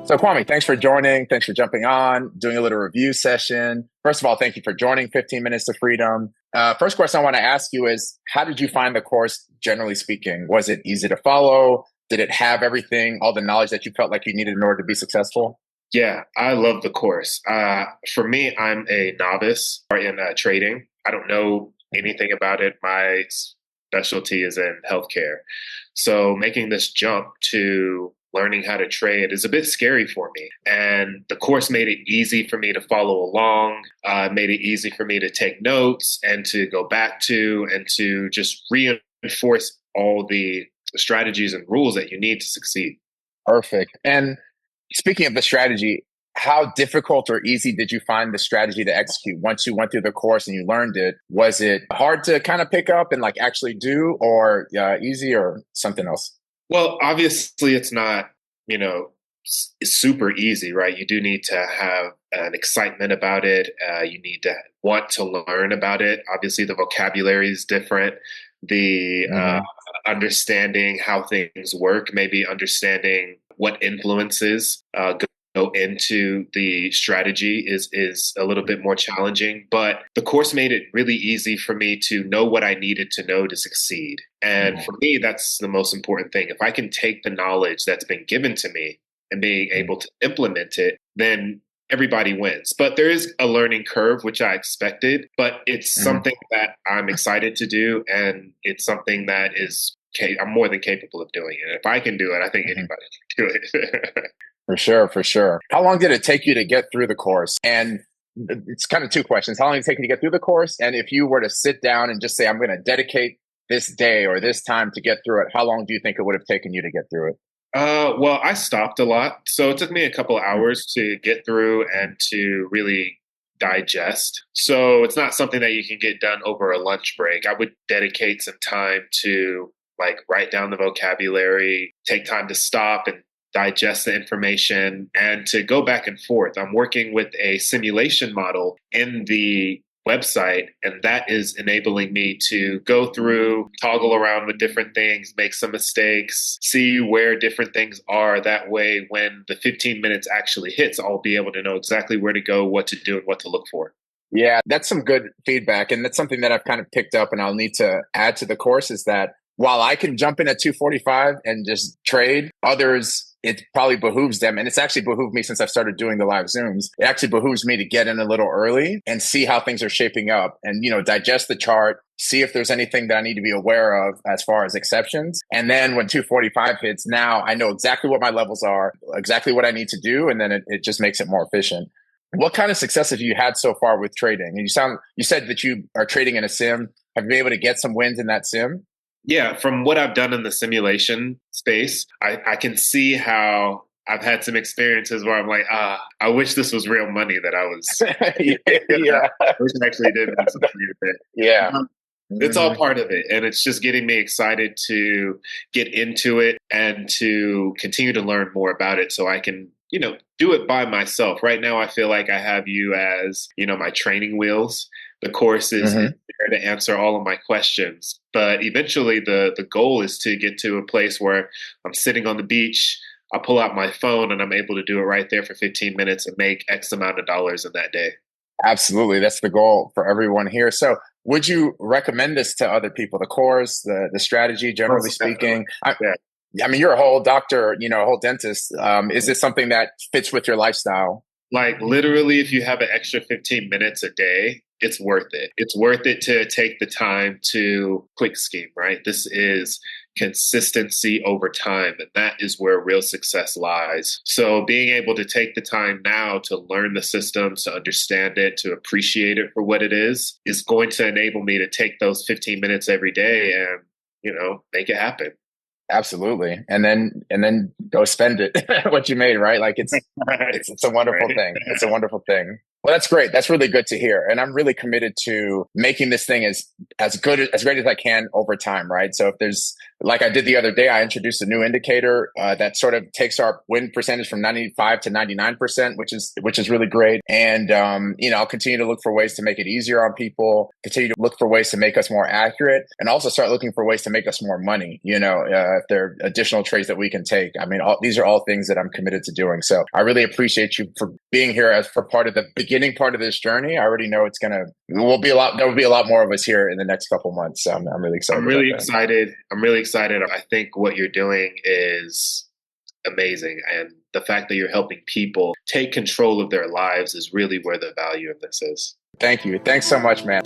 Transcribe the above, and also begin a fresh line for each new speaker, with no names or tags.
So Kwame, thanks for joining. Thanks for jumping on, doing a little review session. First of all, thank you for joining 15 Minutes to Freedom. First question I want to ask you is, how did you find the course, generally speaking? Was it easy to follow? Did it have everything, all the knowledge that you felt like you needed in order to be successful?
Yeah, I love the course. For me, I'm a novice in trading. I don't know anything about it. My specialty is in healthcare. So making this jump to learning how to trade is a bit scary for me. And the course made it easy for me to follow along, made it easy for me to take notes and to go back to and to just reinforce all the strategies and rules that you need to succeed.
Perfect. And speaking of the strategy, how difficult or easy did you find the strategy to execute once you went through the course and you learned it? Was it hard to kind of pick up and like actually do, or easy, or something else?
Well, obviously, it's not, you know, super easy, right? You do need to have an excitement about it. You need to want to learn about it. Obviously, the vocabulary is different. The
Hmm.
understanding how things work, maybe understanding what influences go into the strategy is a little bit more challenging. But the course made it really easy for me to know what I needed to know to succeed. And for me, that's the most important thing. If I can take the knowledge that's been given to me and being able to implement it, then everybody wins. But there is a learning curve, which I expected, but it's
Hmm.
something that I'm excited to do. And it's something that I'm more than capable of doing it. If I can do it, I think
Hmm.
anybody can do it.
For sure, for sure. How long did it take you to get through the course? And it's kind of two questions. How long did it take you to get through the course? And if you were to sit down and just say, I'm going to dedicate this day or this time to get through it, how long do you think it would have taken you to get through it?
Well, I stopped a lot. So it took me a couple hours to get through and to really digest. So it's not something that you can get done over a lunch break. I would dedicate some time to like write down the vocabulary, take time to stop and digest the information and to go back and forth. I'm working with a simulation model in the website, and that is enabling me to go through, toggle around with different things, make some mistakes, see where different things are. That way, when the 15 minutes actually hits, I'll be able to know exactly where to go, what to do, and what to look for.
Yeah, that's some good feedback. And that's something that I've kind of picked up and I'll need to add to the course is that while I can jump in at 2:45 and just trade, others, it probably behooves them. And it's actually behooved me since I've started doing the live Zooms. It actually behooves me to get in a little early and see how things are shaping up and, digest the chart, see if there's anything that I need to be aware of as far as exceptions. And then when 2:45 hits, now I know exactly what my levels are, exactly what I need to do. And then it just makes it more efficient. What kind of success have you had so far with trading? And you said that you are trading in a sim. Have you been able to get some wins in that sim?
Yeah, from what I've done in the simulation space, I can see how I've had some experiences where I'm like, I wish this was real money that I was.
Yeah.
I wish I actually did win some money with
Yeah.
it. It's all
Hmm.
part of it. And it's just getting me excited to get into it and to continue to learn more about it so I can, do it by myself. Right now, I feel like I have you as, my training wheels. The course is
Hmm.
there to answer all of my questions. But eventually, the goal is to get to a place where I'm sitting on the beach. I pull out my phone and I'm able to do it right there for 15 minutes and make X amount of dollars in that day.
Absolutely. That's the goal for everyone here. So would you recommend this to other people? The course, the strategy, generally
Most definitely.
speaking?
Yeah.
I mean, you're a whole doctor, a whole dentist. Is this something that fits with your lifestyle?
Like literally, if you have an extra 15 minutes a day, it's worth it. It's worth it to take the time to quick scheme, right? This is consistency over time, and that is where real success lies. So being able to take the time now to learn the system, to understand it, to appreciate it for what it is going to enable me to take those 15 minutes every day and, make it happen.
Absolutely. And then go spend it what you made, right? Like it's a wonderful
Right.
thing. It's a wonderful thing. Well, that's great. That's really good to hear. And I'm really committed to making this thing as good, as great as I can over time, right? So if there's, like I did the other day, I introduced a new indicator that sort of takes our win percentage from 95 to 99%, which is really great. And I'll continue to look for ways to make it easier on people, continue to look for ways to make us more accurate, and also start looking for ways to make us more money. If there are additional trades that we can take. I mean, these are all things that I'm committed to doing. So I really appreciate you for being here as for part of the beginning part of this journey. I already know there will be a lot more of us here in the next couple months. So I'm really excited
I'm really
about that.
excited. I'm really excited. I think what you're doing is amazing. And the fact that you're helping people take control of their lives is really where the value of this is.
Thank you. Thanks so much, man.